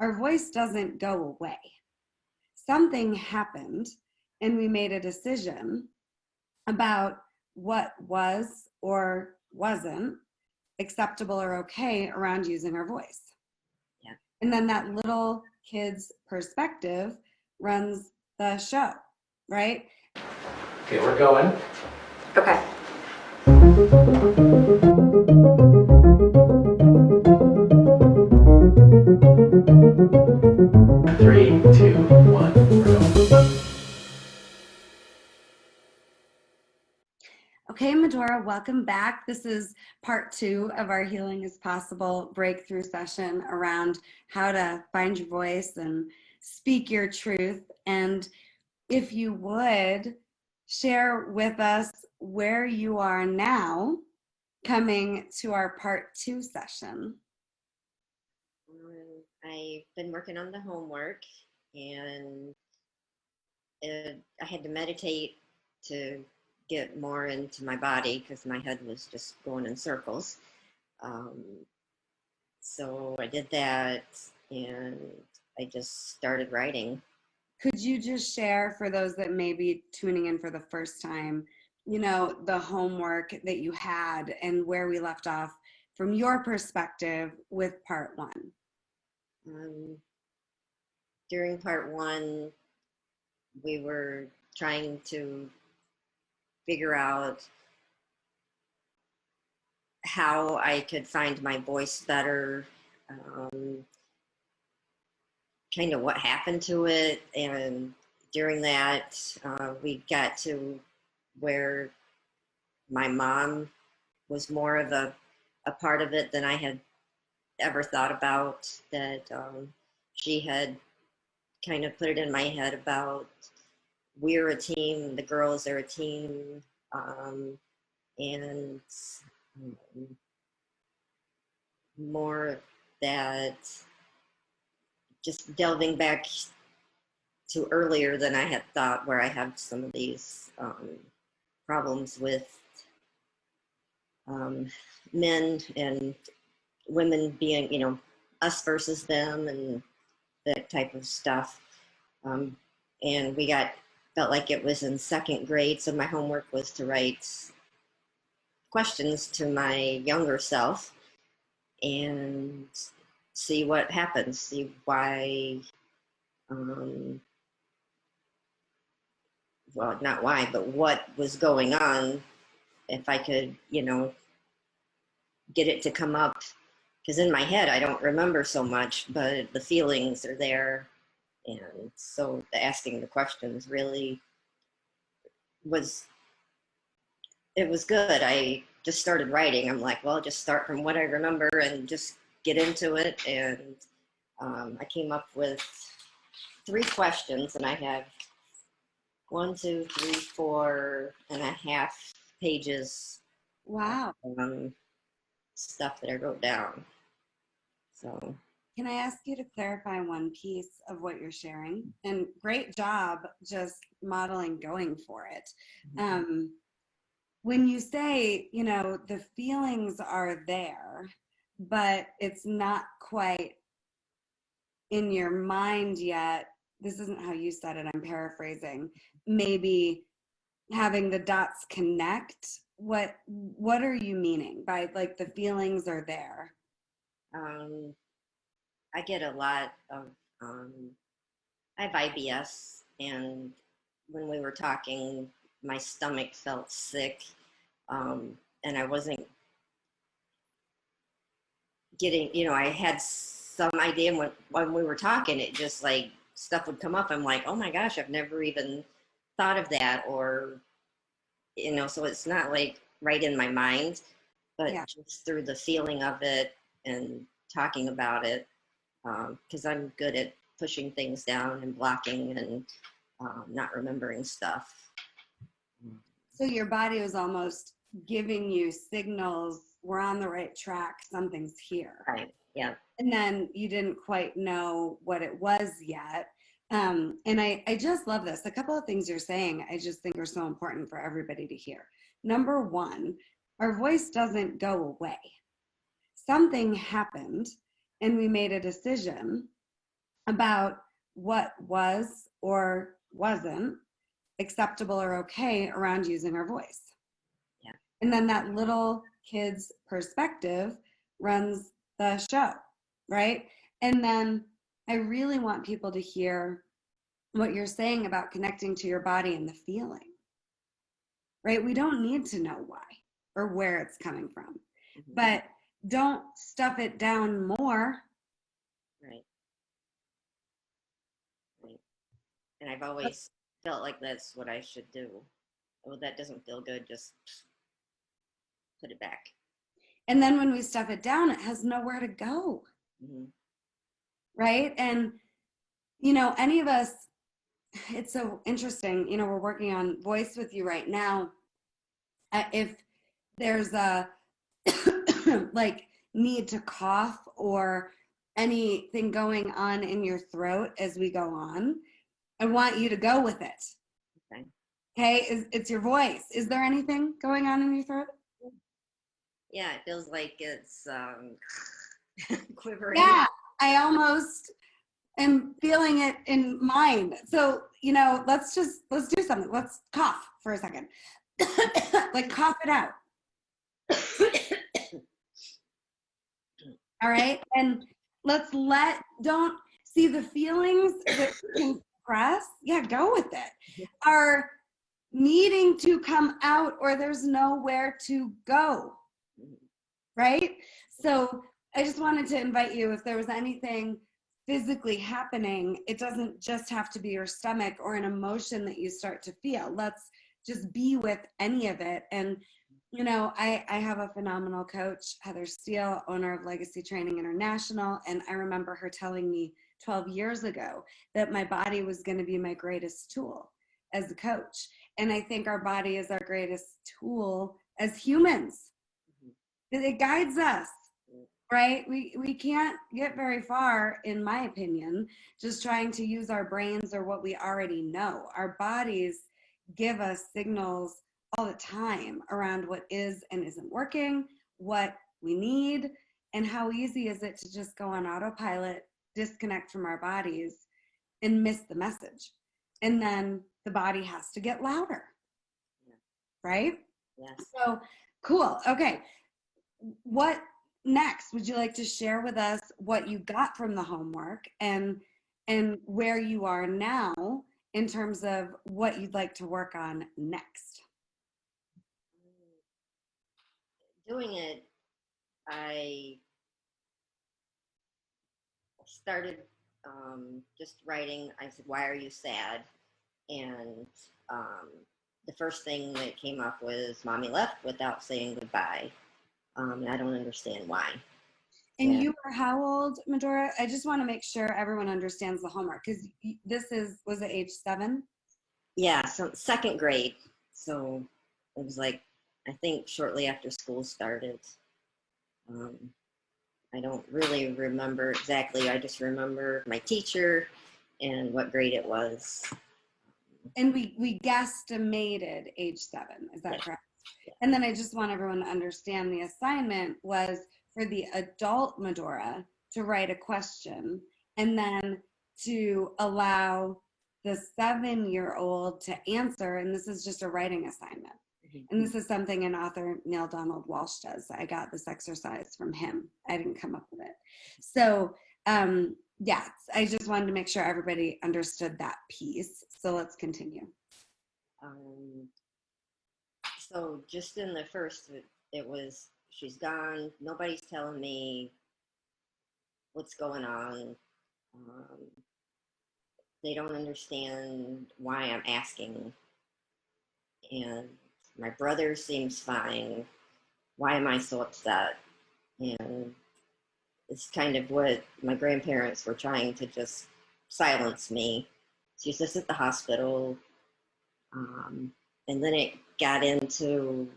Our voice doesn't go away. Something happened and we made a decision about what was or wasn't acceptable or okay around using our voice. Yeah. And then that little kid's perspective runs the show, right? Okay, we're going. Okay. 3, 2, 1, we're going. Okay, MaDora, welcome back. This is part 2 of our Healing is Possible breakthrough session around how to find your voice and speak your truth. And if you would share with us where you are now coming to our part 2 session. I've been working on the homework, and I had to meditate to get more into my body because my head was just going in circles. So I did that, and I just started writing. Could you just share, for those that may be tuning in for the first time, the homework that you had and where we left off from your perspective with part 1? During part 1, we were trying to figure out how I could find my voice better, kind of what happened to it. And during that, we got to where my mom was more of a part of it than I had ever thought about, that she had kind of put it in my head about we're a team, the girls are a team, and more that just delving back to earlier than I had thought, where I had some of these problems with men and women being, us versus them and that type of stuff. And felt like it was in 2nd grade, so my homework was to write questions to my younger self and see what happens, see why, well, not why, but what was going on, if I could, get it to come up. Because in my head, I don't remember so much, but the feelings are there. And so asking the questions really was good. I just started writing. I'm like, well, I'll just start from what I remember and just get into it. And I came up with 3 questions, and I have 1, 2, 3, 4.5 pages. Wow. Stuff that I wrote down. So can I ask you to clarify one piece of what you're sharing? And great job just modeling going for it. When you say, the feelings are there, but it's not quite in your mind yet, this isn't how you said it, I'm paraphrasing, maybe having the dots connect. What are you meaning by, like, the feelings are there? I get a lot of, I have IBS, and when we were talking, my stomach felt sick, and I wasn't getting, I had some idea when we were talking, it just like stuff would come up. I'm like, oh my gosh, I've never even thought of that, or, so it's not like right in my mind, but Yeah. just through the feeling of it and talking about it, because I'm good at pushing things down and blocking and not remembering stuff. So your body was almost giving you signals, we're on the right track, something's here. Right, yeah. And then you didn't quite know what it was yet. And I just love this. A couple of things you're saying I just think are so important for everybody to hear. Number 1, our voice doesn't go away. Something happened and we made a decision about what was or wasn't acceptable or okay around using our voice. Yeah. And then that little kid's perspective runs the show, right? And then I really want people to hear what you're saying about connecting to your body and the feeling, right? We don't need to know why or where it's coming from, but don't stuff it down more. Right. Right. And I've always felt like that's what I should do. Well, that doesn't feel good, just put it back. And then when we stuff it down, it has nowhere to go. Right? And, you know, any of us, it's so interesting, you know, we're working on voice with you right now. If there's a like need to cough or anything going on in your throat as we go on, I want you to go with it. Okay. Okay, it's your voice. Is there anything going on in your throat? Yeah, it feels like it's quivering. Yeah, I almost am feeling it in mine. So, you know, let's do something. Let's cough for a second. Like cough it out. All right. And don't see the feelings that can suppress. Yeah, go with it. Are needing to come out or there's nowhere to go. Right? So I just wanted to invite you, if there was anything physically happening, it doesn't just have to be your stomach or an emotion that you start to feel. Let's just be with any of it. And, you know, I have a phenomenal coach, Heather Steele, owner of Legacy Training International. And I remember her telling me 12 years ago that my body was going to be my greatest tool as a coach. And I think our body is our greatest tool as humans. It guides us, right? We can't get very far, in my opinion, just trying to use our brains or what we already know. Our bodies give us signals all the time around what is and isn't working, what we need, and how easy is it to just go on autopilot, disconnect from our bodies, and miss the message. And then the body has to get louder, right? Yes. So cool. Okay. What next? Would you like to share with us what you got from the homework and where you are now in terms of what you'd like to work on next? Doing it, I started just writing. I said, "Why are you sad?" And the first thing that came up was, "Mommy left without saying goodbye." And I don't understand why. And Yeah. you are how old, MaDora? I just want to make sure everyone understands the homework, because was it age 7? Yeah, so second grade. So it was like, I think shortly after school started. I don't really remember exactly. I just remember my teacher and what grade it was. And we guesstimated age 7, is that correct? Yeah. And then I just want everyone to understand the assignment was for the adult MaDora to write a question and then to allow the 7-year-old to answer, and this is just a writing assignment. And this is something an author, Neil Donald Walsh, does. I got this exercise from him. I didn't come up with it. So yeah, I just wanted to make sure everybody understood that piece. So let's continue. So just in the first, it was, she's gone. Nobody's telling me what's going on. They don't understand why I'm asking. And my brother seems fine. Why am I so upset? And it's kind of what my grandparents were trying to just silence me. She's just at the hospital. And then it got into,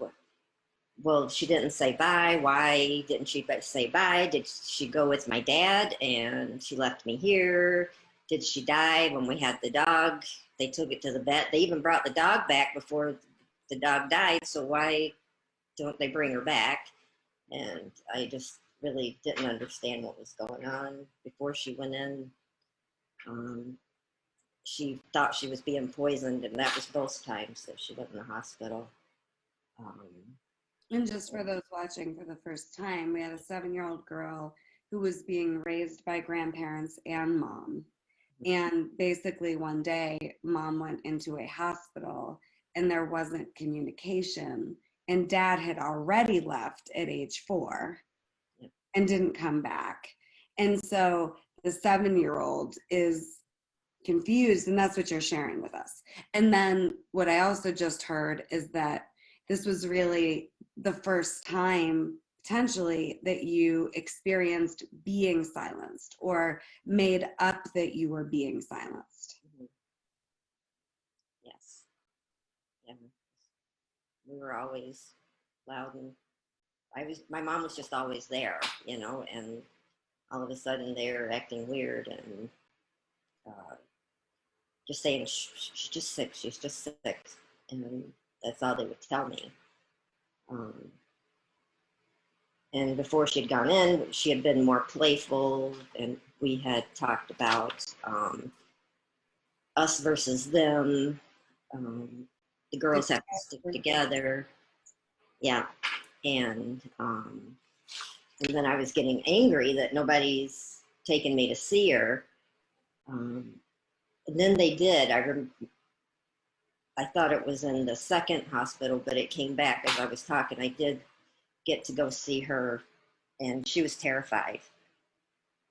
well, she didn't say bye. Why didn't she say bye? Did she go with my dad and she left me here? Did she die when we had the dog? They took it to the vet. They even brought the dog back before the dog died. So why don't they bring her back? And I just really didn't understand what was going on before she went in. She thought she was being poisoned, and that was both times that she went in the hospital. And just for those watching for the first time, we had a 7-year-old girl who was being raised by grandparents and mom. And basically, one day, mom went into a hospital and there wasn't communication. And dad had already left at age 4 and didn't come back. And so the 7-year-old is confused, and that's what you're sharing with us. And then what I also just heard is that this was really the first time potentially that you experienced being silenced or made up that you were being silenced. Yes. Yeah. We were always loud, and my mom was just always there, and all of a sudden they're acting weird and just saying, she's just sick, she's just sick. And that's all they would tell me. And before she'd gone in, she had been more playful, and we had talked about us versus them. The girls have to stick together. Yeah. And then I was getting angry that nobody's taken me to see her. And then they did. I thought it was in the second hospital, but it came back as I was talking. I did get to go see her, and she was terrified.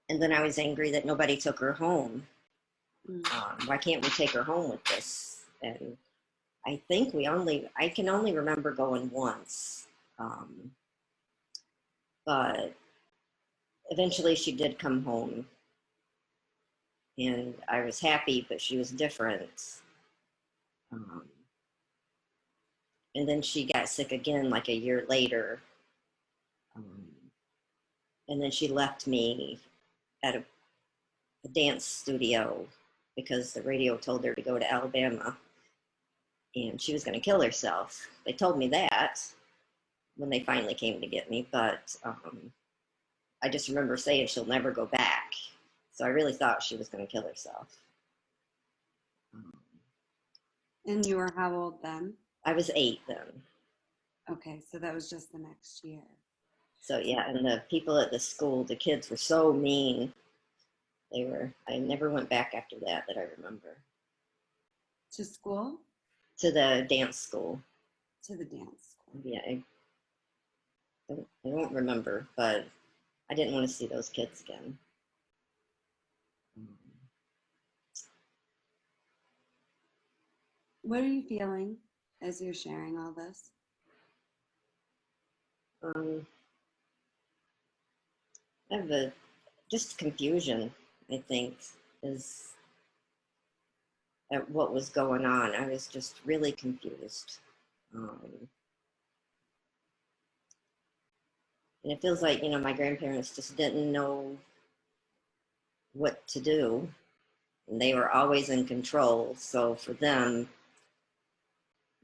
And then I was angry that nobody took her home. Why can't we take her home with this? And I think I can only remember going once. But eventually she did come home, and I was happy, but she was different. And then she got sick again like a year later. And then she left me at a dance studio because the radio told her to go to Alabama and she was going to kill herself. They told me that when they finally came to get me, but I just remember saying she'll never go back. So I really thought she was going to kill herself. And you were how old then? I was 8 then. Okay, so that was just the next year. So yeah, and the people at the school, the kids were so mean. I never went back after that I remember. To school? To the dance school. To the dance school. Yeah, I won't remember, but I didn't want to see those kids again. What are you feeling as you're sharing all this? I have just confusion, I think, is at what was going on. I was just really confused. And it feels like, my grandparents just didn't know what to do. And they were always in control. So for them,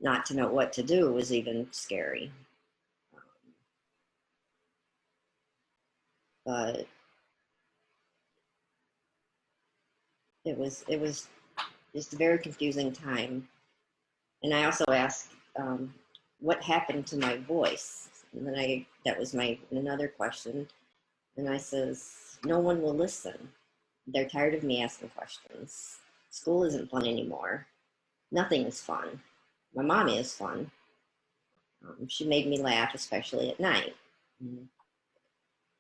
not to know what to do was even scary. But it was just a very confusing time. And I also asked, what happened to my voice? And then that was another question. And I says, no one will listen. They're tired of me asking questions. School isn't fun anymore. Nothing is fun. My mommy is fun. She made me laugh, especially at night.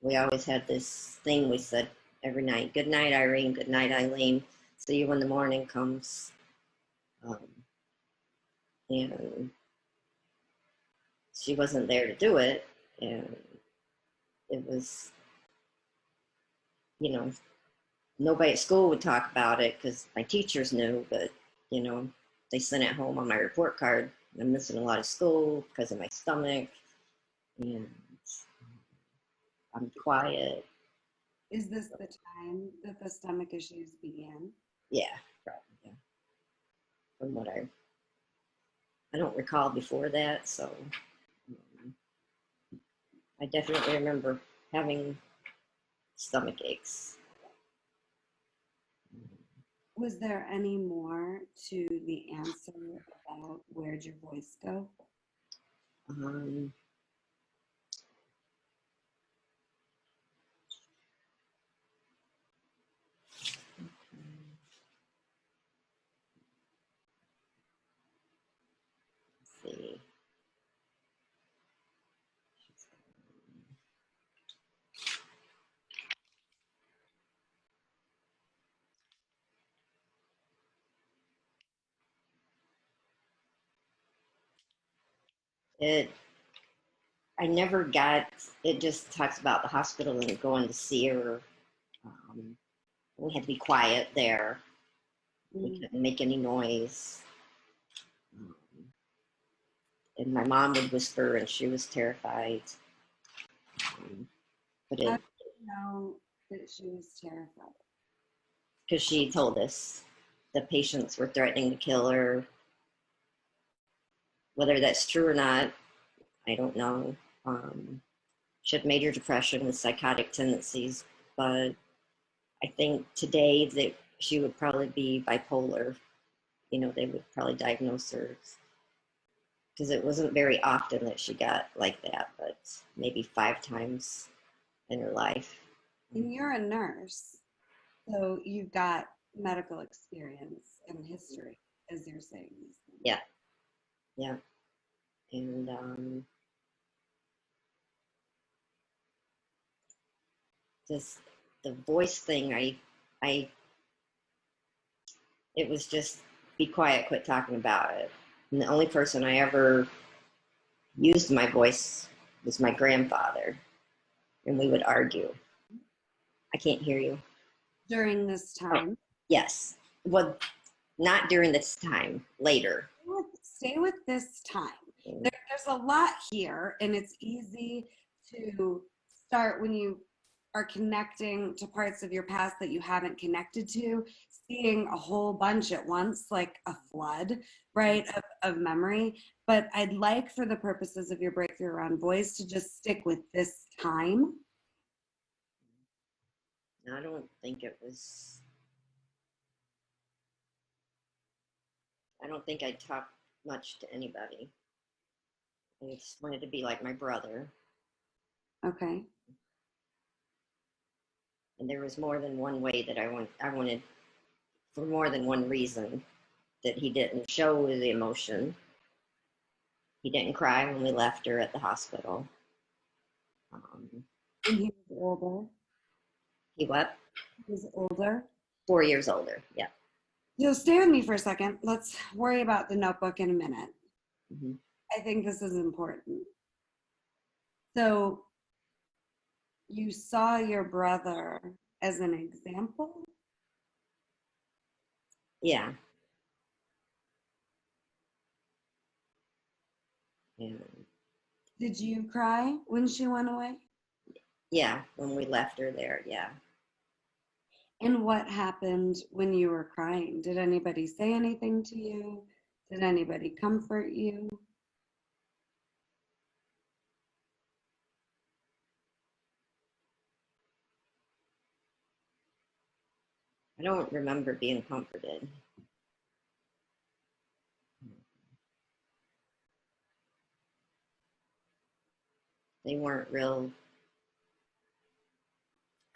We always had this thing we said every night, good night, Irene, good night, Eileen. See you when the morning comes. And she wasn't there to do it. And it was, nobody at school would talk about it because my teachers knew, but, they sent it home on my report card. I'm missing a lot of school because of my stomach. And I'm quiet. Is this the time that the stomach issues began? Yeah, probably. Yeah. From what I don't recall before that, so I definitely remember having stomach aches. Was there any more to the answer about where'd your voice go? Um, let's see. It I never got, it just talks about the hospital and going to see her. Um, we had to be quiet there. We couldn't make any noise. Um, and my mom would whisper and she was terrified. But How it, did you know that she was terrified? because she told us the patients were threatening to kill her. Whether that's true or not, I don't know. She had major depression with psychotic tendencies, but I think today that she would probably be bipolar. You know, they would probably diagnose her because it wasn't very often that she got like that, but maybe 5 times in her life. And you're a nurse, so you've got medical experience and history, as you're saying these things. Yeah, yeah, and just the voice thing. I, it was just be quiet, quit talking about it. And the only person I ever used my voice was my grandfather, and we would argue. I can't hear you. During this time, Yes. Well, not during this time, later. stay with this time. There's a lot here, and it's easy to start when you are connecting to parts of your past that you haven't connected to, seeing a whole bunch at once, like a flood, right, of memory. But I'd like, for the purposes of your breakthrough around voice, to just stick with this time. I don't think it was, I don't think I talked much to anybody. I just wanted to be like my brother. Okay. And there was more than one way that I wanted, for more than one reason, that he didn't show the emotion. He didn't cry when we left her at the hospital. And he was older. He what? He was older. 4 years older. Yeah. So stay with me for a second. Let's worry about the notebook in a minute. Mm-hmm. I think this is important. So you saw your brother as an example? Yeah. And Did you cry when she went away? yeah, when we left her there, yeah. And what happened when you were crying? Did anybody say anything to you? Did anybody comfort you? I don't remember being comforted. They weren't real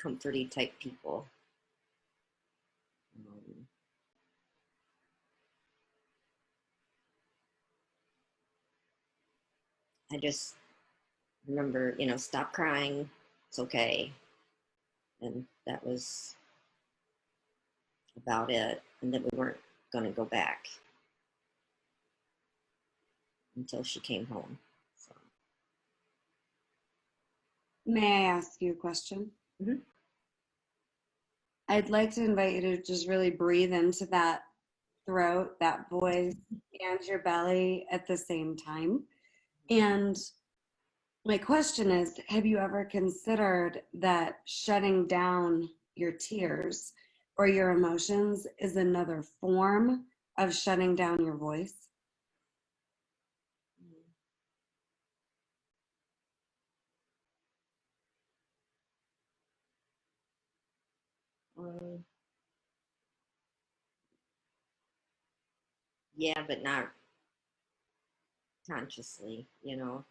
comforty type people. I just remember, stop crying. It's okay. And that was about it. And that we weren't going to go back until she came home. So. May I ask you a question? Mm-hmm. I'd like to invite you to just really breathe into that throat, that voice, and your belly at the same time. And my question is, have you ever considered that shutting down your tears or your emotions is another form of shutting down your voice? yeah, but not consciously, you know.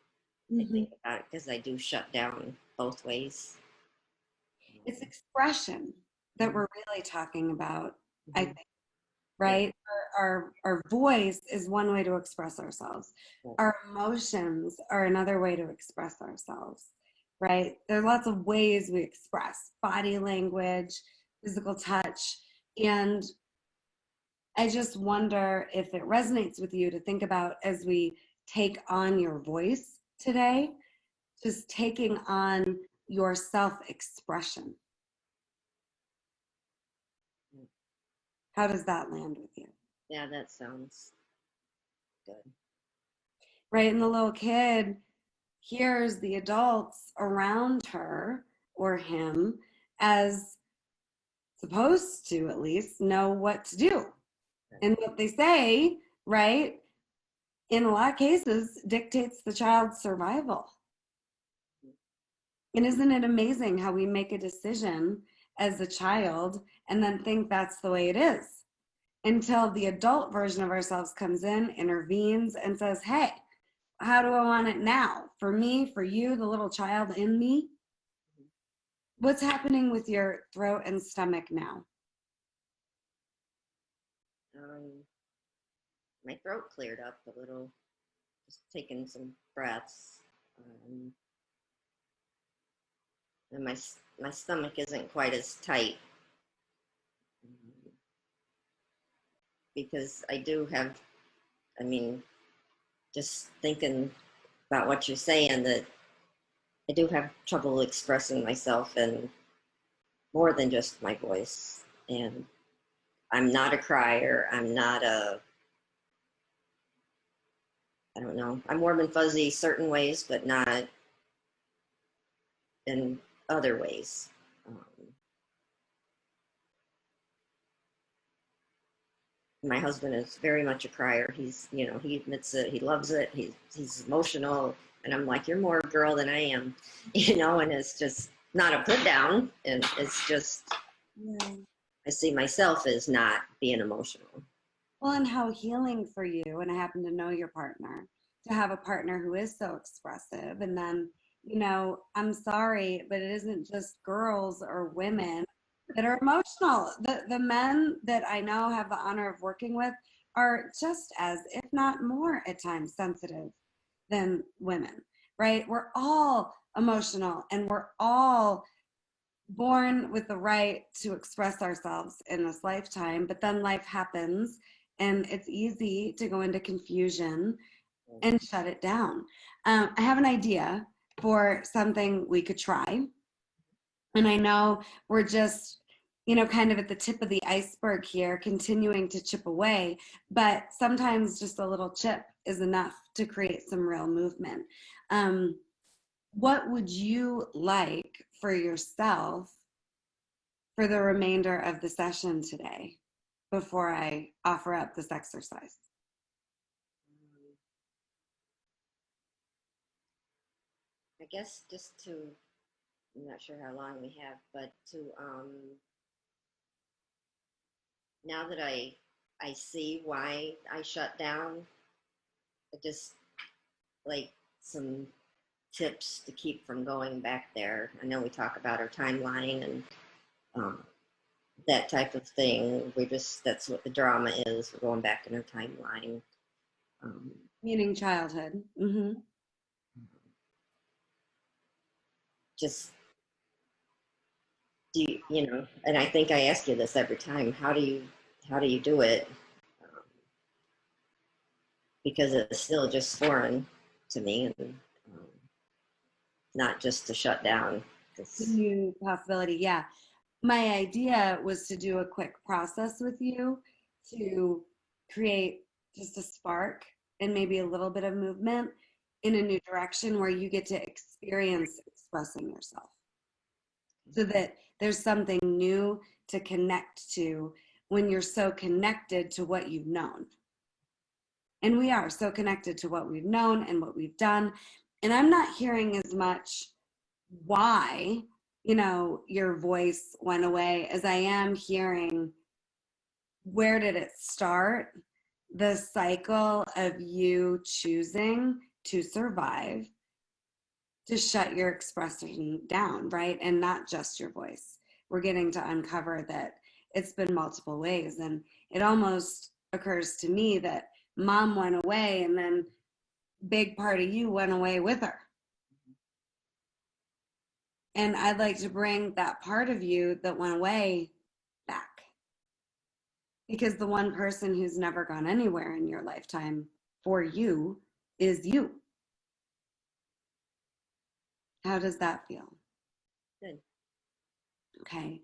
I Mhm. think about it because I do shut down both ways. It's expression that Mhm, we're really talking about, I mhm, think, yeah, right? Our voice is one way to express ourselves. yeah, Our emotions are another way to express ourselves, right? There are lots of ways we express body language, physical touch. And I just wonder if it resonates with you to think about as we take on your voice today, just taking on your self expression. yeah. How does that land with you? Yeah, that sounds good. Right? And the little kid hears the adults around her or him as supposed to at least know what to do. Right. And what they say, right, in a lot of cases dictates the child's survival. And isn't it amazing how we make a decision as a child and then think that's the way it is until the adult version of ourselves comes in, intervenes, and says, hey, how do I want it now? For me, for you, the little child in me? What's happening with your throat and stomach now? Um, my throat cleared up a little, just taking some breaths. Um, and my stomach isn't quite as tight, um, because I do have, I mean, just thinking about what you're saying, that I do have trouble expressing myself in more than just my voice. And I'm not a crier. I'm not a, I don't know, I'm warm and fuzzy certain ways, but not in other ways. Um, my husband is very much a crier. He's, you know, he admits it. He loves it. He's emotional, and I'm like, you're more a girl than I am, you know. And it's just not a put down, and it's just Yeah. I see myself as not being emotional. Well, and how healing for you, and I happen to know your partner, to have a partner who is so expressive. And then, I'm sorry, but it isn't just girls or women that are emotional. The men that I know have the honor of working with are just as, if not more, at times sensitive than women, right? We're all emotional and we're all born with the right to express ourselves in this lifetime, but then life happens and it's easy to go into confusion and shut it down. I have an idea for something we could try. And I know we're just, kind of at the tip of the iceberg here, continuing to chip away, but sometimes just a little chip is enough to create some real movement. Um, what would you like for yourself for the remainder of the session today before I offer up this exercise? I guess just to, I'm not sure how long we have, but to now that I see why I shut down, I just like some tips to keep from going back there. I know we talk about our timeline and um, that type of thing. That's what the drama is. We're going back in our timeline. Um, Meaning childhood. Mm-hmm. just do you, you know, and I think I ask you this every time. How do you do it? Um, because it's still just foreign to me, and not just to shut down. The 'Cause, new possibility. Yeah. My idea was to do a quick process with you to create just a spark and maybe a little bit of movement in a new direction where you get to experience expressing yourself so that there's something new to connect to when you're so connected to what you've known. And we are so connected to what we've known and what we've done. And I'm not hearing as much why, your voice went away as I am hearing where did it start the cycle of you choosing to survive, to shut your expression down, right? And not just your voice. We're getting to uncover that it's been multiple ways. And it almost occurs to me that mom went away and then big part of you went away with her. And I'd like to bring that part of you that went away back. Because the one person who's never gone anywhere in your lifetime for you is you. How does that feel? Good. Okay.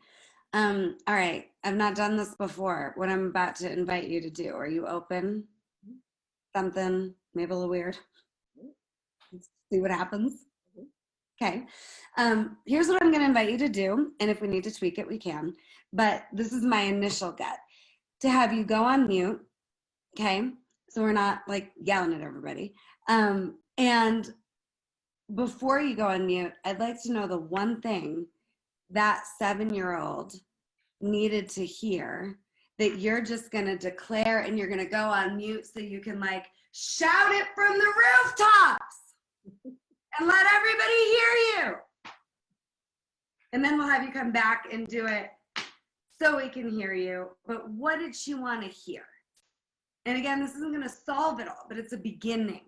All right. I've not done this before. What I'm about to invite you to do. Are you open? Something maybe a little weird. Let's see what happens. Okay. Here's what I'm going to invite you to do. And if we need to tweak it, we can. But this is my initial gut. To have you go on mute. Okay. So we're not like yelling at everybody. And before you go on mute, I'd like to know the one thing that 7-year-old needed to hear that you're just going to declare, and you're going to go on mute so you can like shout it from the rooftops and let everybody hear you. And then we'll have you come back and do it so we can hear you. But what did she want to hear? And again, this isn't going to solve it all, but it's a beginning.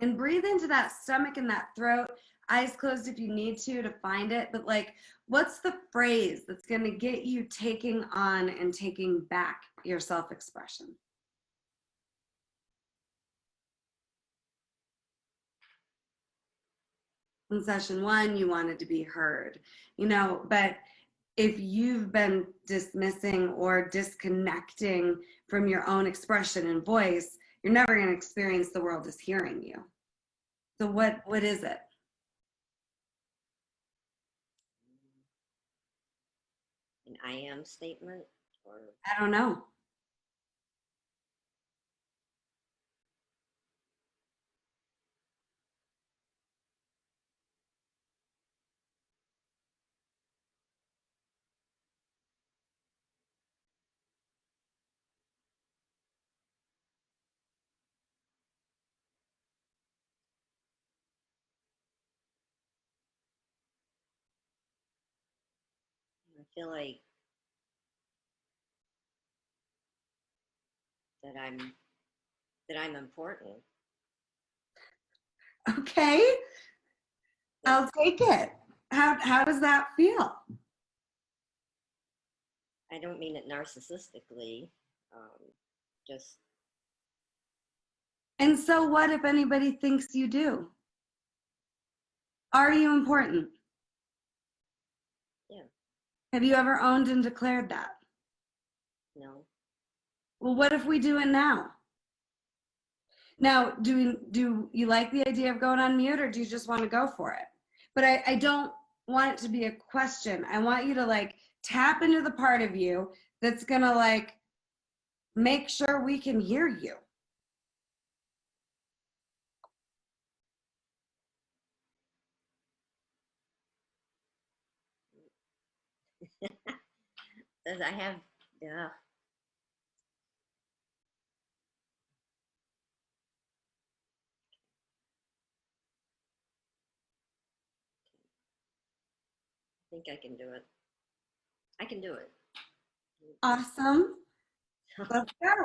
And breathe into that stomach and that throat, eyes closed if you need to find it. But like, what's the phrase that's going to get you taking on and taking back your self-expression? In session 1, you wanted to be heard, but if you've been dismissing or disconnecting from your own expression and voice, you're never going to experience the world as hearing you. So what is it? An I am statement, or I don't know. I feel like that I'm important. Okay, I'll take it. How does that feel? I don't mean it narcissistically, just. And so what if anybody thinks you do? Are you important? Yeah. Have you ever owned and declared that? No. Well, what if we do it now? Now, do you like the idea of going on mute, or do you just want to go for it? But I don't want it to be a question. I want you to like tap into the part of you that's gonna like make sure we can hear you. Does I have, yeah. I think I can do it. I can do it. Awesome. Let's go.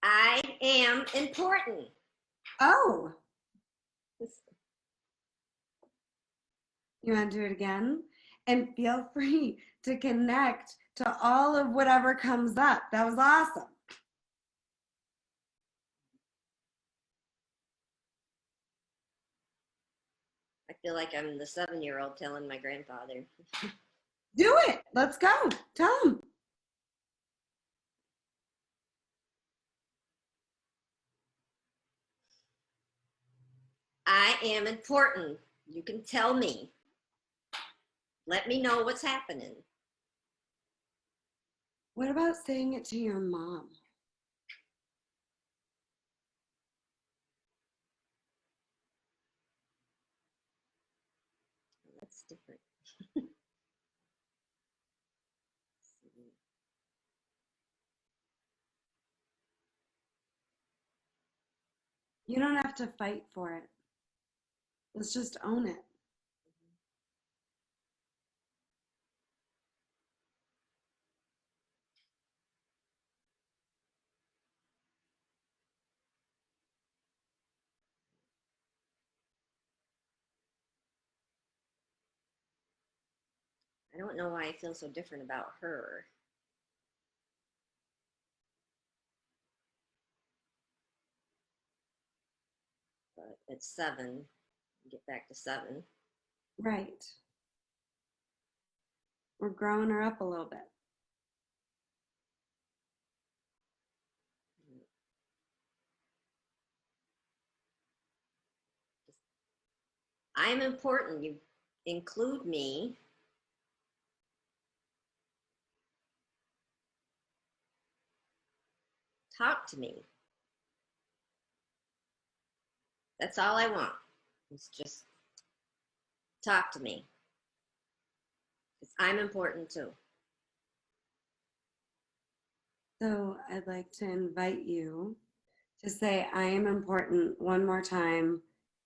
I am important. Oh, you want to do it again? And feel free to connect to all of whatever comes up. That was awesome. I feel like I'm the 7-year-old telling my grandfather. Do it. Let's go. Tell him. I I am important. You can tell me. Let me know what's happening. What about saying it to your mom? That's different. You don't have to fight for it. Let's just own it. I don't know why I feel so different about her. But it's 7. Get back to 7. Right. We're growing her up a little bit. I'm important. You include me. Talk to me. That's all I want. It's just talk to me. Because I'm important too. So I'd like to invite you to say, I am important one more time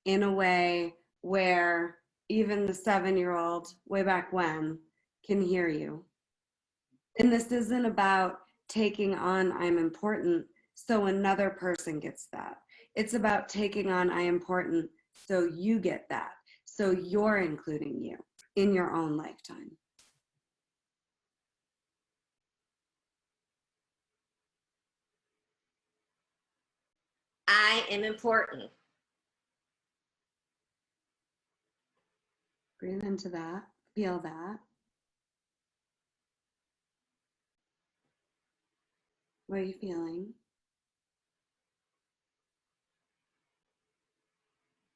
in a way where even the 7-year-old way back when can hear you. And this isn't about taking on I'm important so another person gets that. It's about taking on I'm important so you get that. So you're including you in your own lifetime. I am important. Breathe into that. Feel that. What are you feeling?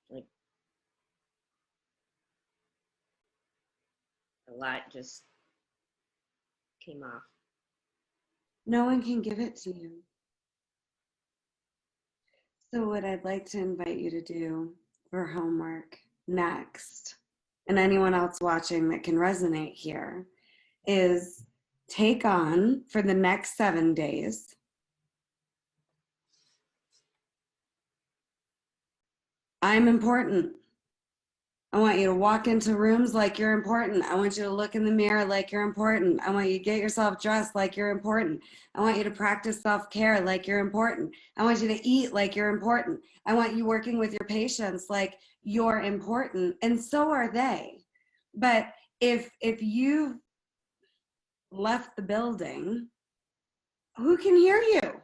Like a lot just came off. No one can give it to you. So what I'd like to invite you to do for homework next, and anyone else watching that can resonate here, is take on for the next 7 days, I'm important. I want you to walk into rooms like you're important. I want you to look in the mirror like you're important. I want you to get yourself dressed like you're important. I want you to practice self-care like you're important. I want you to eat like you're important. I want you working with your patients like you're important, and so are they. But if you've left the building, who can hear you?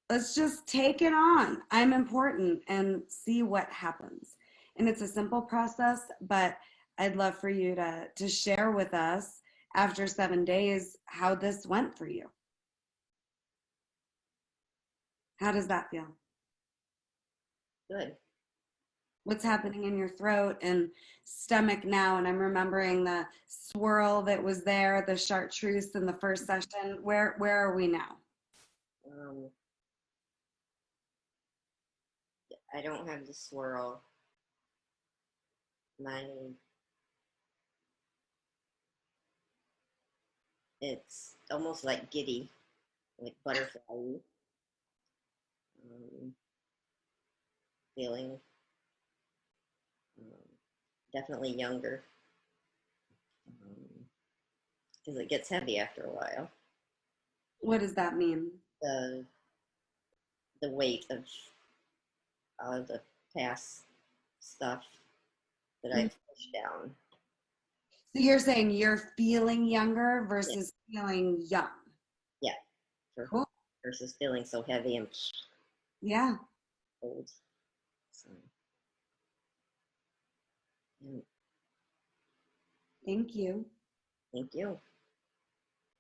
Let's just take it on. I'm important and see what happens. And it's a simple process, but I'd love for you to share with us after 7 days how this went for you. How does that feel? Good. What's happening in your throat and stomach now? And I'm remembering the swirl that was there, the chartreuse in the first session. Where are we now? I don't have the swirl. It's almost like giddy, like butterfly. Feeling definitely younger because it gets heavy after a while. What does that mean? The weight of the past stuff that I've pushed down. So you're saying you're feeling younger versus feeling young. Yeah, for Cool. versus feeling so heavy and Yeah. old. So, yeah, Thank you. thank you.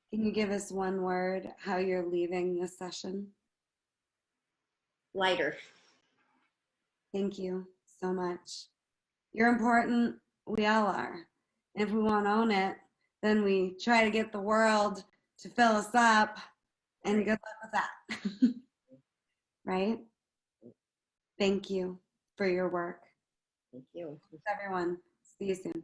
Can you give us one word how you're leaving this session? Lighter. Thank you so much. You're important. We all are. And if we won't own it, then we try to get the world to fill us up, and good luck with that. Right? Thank you for your work. Thank you. Thanks, everyone. See you soon.